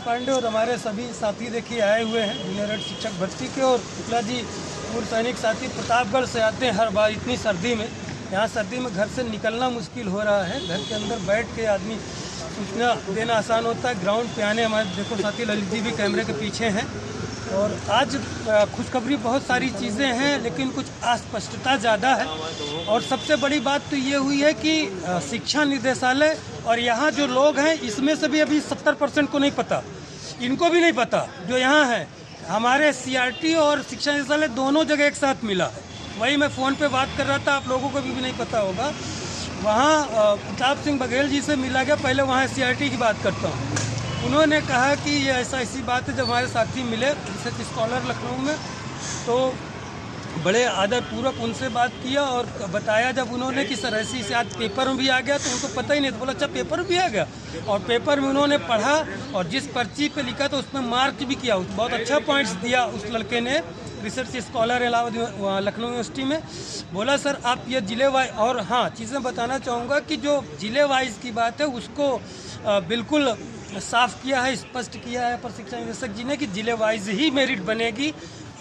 पांडे और हमारे सभी साथी देखिए आए हुए हैं जूनियर हेड शिक्षक भर्ती के। और शुक्ला जी पूर्व सैनिक साथी प्रतापगढ़ से आते हैं हर बार इतनी सर्दी में। यहाँ सर्दी में घर से निकलना मुश्किल हो रहा है, घर के अंदर बैठ के आदमी सूचना देना आसान होता है। ग्राउंड पे आने हमारे देखो साथी ललित जी भी कैमरे के पीछे हैं। और आज खुशखबरी बहुत सारी चीज़ें हैं लेकिन कुछ अस्पष्टता ज़्यादा है। और सबसे बड़ी बात तो ये हुई है कि शिक्षा निदेशालय और यहाँ जो लोग हैं इसमें से भी अभी 70% को नहीं पता, इनको भी नहीं पता जो यहाँ है। हमारे सीआरटी और शिक्षा निदेशालय दोनों जगह एक साथ मिला है। वही मैं फ़ोन पे बात कर रहा था, आप लोगों को भी नहीं पता होगा। वहाँ प्रताप सिंह बघेल जी से मिला गया, पहले वहाँ सीआरटी की बात करता हूँ। उन्होंने कहा कि ये ऐसी बात है। जब हमारे साथी मिले रिसर्च स्कॉलर लखनऊ में तो बड़े आदरपूर्वक उनसे बात किया और बताया जब उन्होंने कि सर ऐसी से आज पेपर में भी आ गया, तो उनको पता ही नहीं। तो बोला अच्छा पेपर में भी आ गया। और पेपर में उन्होंने पढ़ा और जिस पर्ची पे लिखा था उसमें मार्क भी किया। बहुत अच्छा पॉइंट्स दिया उस लड़के ने, research scholar Allahabad Lucknow university में। बोला सर आप ये जिले वाइज, और हाँ चीज़ें बताना चाहूँगा कि जो जिले वाइज की बात है उसको बिल्कुल साफ किया है, स्पष्ट किया है पर शिक्षा निदेशक जी ने कि जिले वाइज ही मेरिट बनेगी।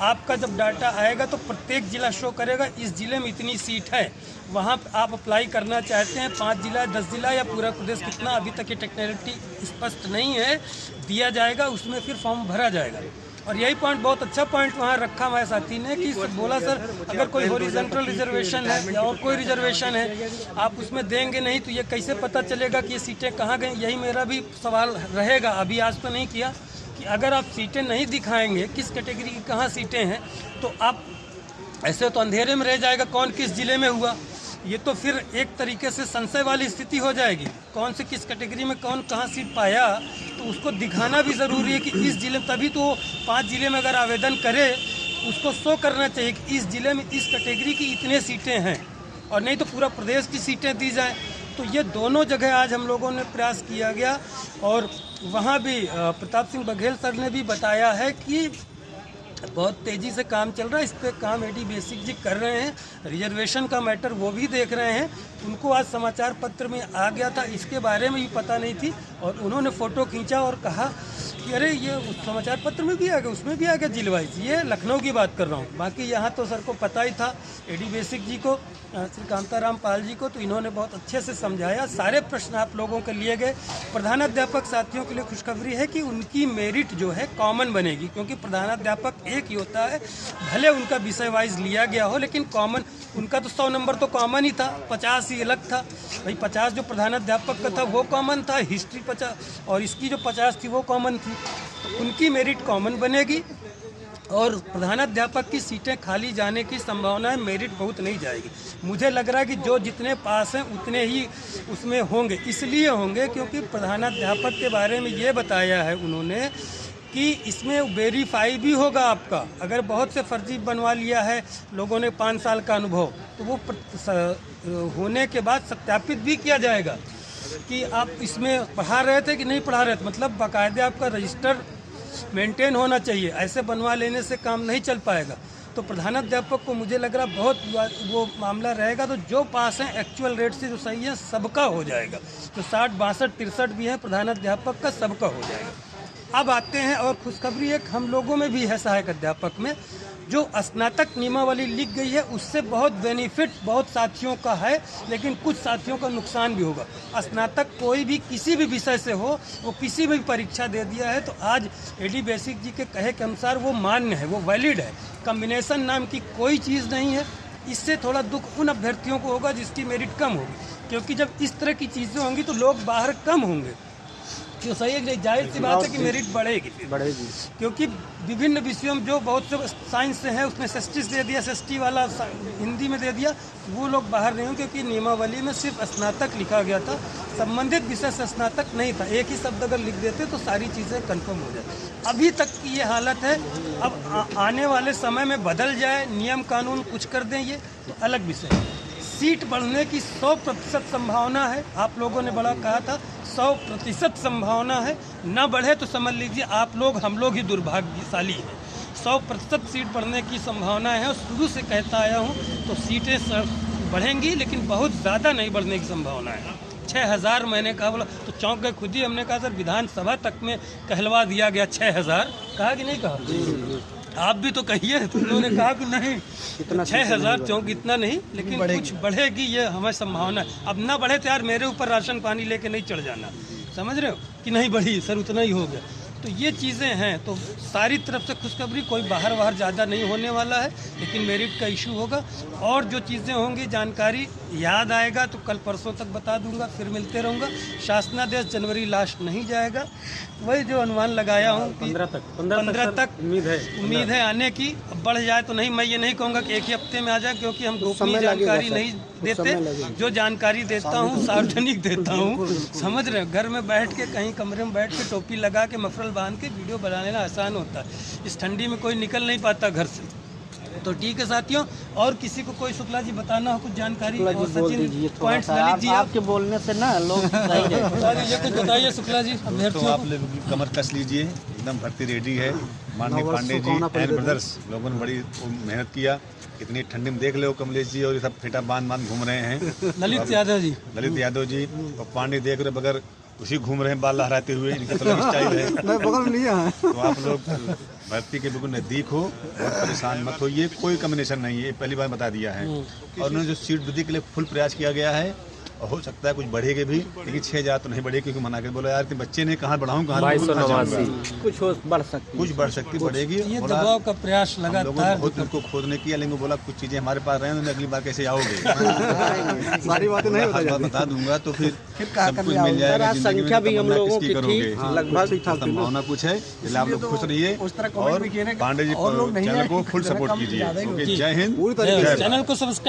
आपका जब डाटा आएगा तो प्रत्येक जिला शो करेगा इस जिले में इतनी सीट है, वहाँ आप अप्लाई करना चाहते हैं 5 जिला 10 जिला या पूरा प्रदेश कितना, अभी तक ये टेक्निकलिटी स्पष्ट नहीं है। दिया जाएगा उसमें फिर फॉर्म भरा जाएगा। और यही पॉइंट बहुत अच्छा पॉइंट वहाँ रखा हमारे साथी ने कि बोला सर अगर कोई हॉरिजॉन्टल रिजर्वेशन है या और कोई रिजर्वेशन है आप उसमें देंगे नहीं तो ये कैसे पता चलेगा कि ये सीटें कहाँ गई। यही मेरा भी सवाल रहेगा, अभी आज तो नहीं किया, कि अगर आप सीटें नहीं दिखाएंगे किस कैटेगरी की कहाँ सीटें हैं तो आप ऐसे तो अंधेरे में रह जाएगा कौन किस ज़िले में हुआ। ये तो फिर एक तरीके से संशय वाली स्थिति हो जाएगी, कौन से किस कैटेगरी में कौन कहाँ सीट पाया। तो उसको दिखाना भी ज़रूरी है कि इस ज़िले में, तभी तो 5 ज़िले में अगर आवेदन करे उसको शो करना चाहिए कि इस ज़िले में इस कैटेगरी की इतने सीटें हैं, और नहीं तो पूरा प्रदेश की सीटें दी जाएँ। तो ये दोनों जगह आज हम लोगों ने प्रयास किया गया। और वहाँ भी प्रताप सिंह बघेल सर ने भी बताया है कि बहुत तेज़ी से काम चल रहा है, इस पर काम एडी बेसिक जी कर रहे हैं। रिजर्वेशन का मैटर वो भी देख रहे हैं। उनको आज समाचार पत्र में आ गया था, इसके बारे में भी पता नहीं थी और उन्होंने फ़ोटो खींचा और कहा कि अरे ये उस समाचार पत्र में भी आ गया, उसमें भी आ गया जिले वाइज। ये लखनऊ की बात कर रहा हूँ, बाकी यहाँ तो सर को पता ही था, एडी बेसिक जी को, श्री कांताराम पाल जी को, तो इन्होंने बहुत अच्छे से समझाया। सारे प्रश्न आप लोगों के लिए गए। प्रधानाध्यापक साथियों के लिए खुशखबरी है कि उनकी मेरिट जो है कॉमन बनेगी, क्योंकि प्रधानाध्यापक एक ही होता है, भले उनका विषय वाइज लिया गया हो लेकिन कॉमन उनका तो 100 नंबर तो कॉमन ही था, 50 ही अलग था। भाई 50 जो प्रधानाध्यापक का था वो कॉमन था, हिस्ट्री 50 और इसकी जो 50 थी वो कॉमन थी। तो उनकी मेरिट कॉमन बनेगी और प्रधानाध्यापक की सीटें खाली जाने की संभावना है, मेरिट बहुत नहीं जाएगी। मुझे लग रहा है कि जो जितने पास हैं उतने ही उसमें होंगे, इसलिए होंगे क्योंकि प्रधानाध्यापक के बारे में ये बताया है उन्होंने कि इसमें वेरीफाई भी होगा आपका। अगर बहुत से फर्जी बनवा लिया है लोगों ने 5 साल का अनुभव, तो वो होने के बाद सत्यापित भी किया जाएगा कि आप इसमें पढ़ा रहे थे कि नहीं पढ़ा रहे थे। मतलब बाकायदा आपका रजिस्टर मेंटेन होना चाहिए, ऐसे बनवा लेने से काम नहीं चल पाएगा। तो प्रधानाध्यापक को मुझे लग रहा बहुत वो मामला रहेगा। तो जो पास हैं एक्चुअल रेट से जो सही है सबका हो जाएगा, तो 60 62 63 भी है प्रधानाध्यापक का, सबका हो जाएगा। अब आते हैं और खुशखबरी एक हम लोगों में भी है, सहायक अध्यापक में जो स्नातक नियमावली लिख गई है उससे बहुत बेनिफिट बहुत साथियों का है, लेकिन कुछ साथियों का नुकसान भी होगा। स्नातक कोई भी किसी भी विषय से हो, वो किसी भी परीक्षा दे दिया है तो आज एडी बेसिक जी के कहे के अनुसार वो मान्य है, वो वैलिड है। कम्बिनेशन नाम की कोई चीज़ नहीं है। इससे थोड़ा दुख उन अभ्यर्थियों को होगा जिसकी मेरिट कम होगी, क्योंकि जब इस तरह की चीज़ें होंगी तो लोग बाहर कम होंगे। क्यों सही है, जाहिर सी बात है कि मेरिट बढ़ेगी, क्योंकि विभिन्न विषयों में जो बहुत से साइंस से हैं उसमें एसएसटी दे दिया, एसएसटी वाला हिंदी में दे दिया, वो लोग बाहर नहीं हों क्योंकि नियमावली में सिर्फ स्नातक लिखा गया था, संबंधित विषय से स्नातक नहीं था। एक ही शब्द अगर लिख देते तो सारी चीज़ें कन्फर्म हो जाए। अभी तक की ये हालत है। अब आने वाले समय में बदल जाए, नियम कानून कुछ कर दें, ये तो अलग विषय है। सीट बढ़ने की 100% संभावना है। आप लोगों ने बड़ा कहा था 100% संभावना है, न बढ़े तो समझ लीजिए आप लोग हम लोग ही दुर्भाग्यशाली हैं। 100% सीट बढ़ने की संभावना है और शुरू से कहता आया हूँ, तो सीटें बढ़ेंगी लेकिन बहुत ज़्यादा नहीं बढ़ने की संभावना है। 6,000 मैंने कहा, बोला तो चौंक गए खुद ही। हमने कहा सर विधानसभा तक में कहलवा दिया गया 6,000, कहा कि नहीं कहा? आप भी तो कहिए। तो उन्होंने कहा कि नहीं 6,000 चौंक इतना नहीं, लेकिन कुछ बढ़ेगी ये हमें संभावना है। अब ना बढ़े तो यार मेरे ऊपर राशन पानी लेके नहीं चढ़ जाना, समझ रहे हो कि नहीं बढ़ी सर, उतना ही हो गया। तो ये चीज़ें हैं, तो सारी तरफ से खुशखबरी, कोई बाहर ज़्यादा नहीं होने वाला है, लेकिन मेरिट का इशू होगा। और जो चीज़ें होंगी जानकारी याद आएगा तो कल परसों तक बता दूंगा, फिर मिलते रहूँगा। शासनादेश जनवरी लास्ट नहीं जाएगा, वही जो अनुमान लगाया हूँ 15 तक उम्मीद है आने की। अब बढ़ जाए तो नहीं, मैं ये नहीं कहूँगा कि एक ही हफ्ते में आ जाए, क्योंकि हम गोपनीय जानकारी नहीं देते। जो जानकारी देता हूँ सार्वजनिक देता हूँ, समझ रहे हो। घर में बैठ के कहीं कमरे में बैठ के टोपी लगा के मफरल बांध के वीडियो बना लेना आसान होता है। इस ठंडी में कोई निकल नहीं पाता घर से। तो ठीक है साथियों, और किसी को कोई शुक्ला जी बताना हो कुछ जानकारी और सचिन पॉइंट्स ललित जी आपके बोलने से ना लोग ये कुछ बताइए शुक्ला जी। तो आप लोग कमर कस लीजिए, एकदम भर्ती रेडी है। माननीय पांडे जी एंड ब्रदर्स लोगों ने बड़ी मेहनत किया। इतनी ठंडी में देख लो कमलेश जी और ये सब फेटा बांध घूम रहे हैं। ललित यादव जी और पांडे देख रहे बगैर उसी घूम रहे हैं, बाल लहराते हुए, इनका तो स्टाइल है। मैं बगल में नहीं है। तो आप लोग भर्ती के बिल्कुल नज़दीक हो और परेशान मत होइए, कोई कम्बिनेशन नहीं है, पहली बार बता दिया है। और उन्होंने जो सीट वृद्धि के लिए फुल प्रयास किया गया है, और हो सकता है कुछ बढ़ेगी भी, लेकिन 6,000 तो नहीं बढ़ेगी, क्योंकि मना कर बोला यार कि बच्चे ने कहाँ बढ़ाऊँ, कहाँ कुछ बढ़ सकती बढ़ेगी। ये दबाव का प्रयास लगातार बहुत उनको खोदने किया, लेकिन बोला कुछ चीज़ें हमारे पास रहे हैं, अगली बार कैसे आओगे। सारी बातें नहीं बता दूंगा तो फिर सब कुछ मिल जाएगा। संख्या भी हम लोगों की लगभग संभावना कुछ है, इसलिए आप लोग खुश रहिए और पांडे जी चैनल को फुल सपोर्ट कीजिए। जय हिंद। चैनल को सब्सक्राइब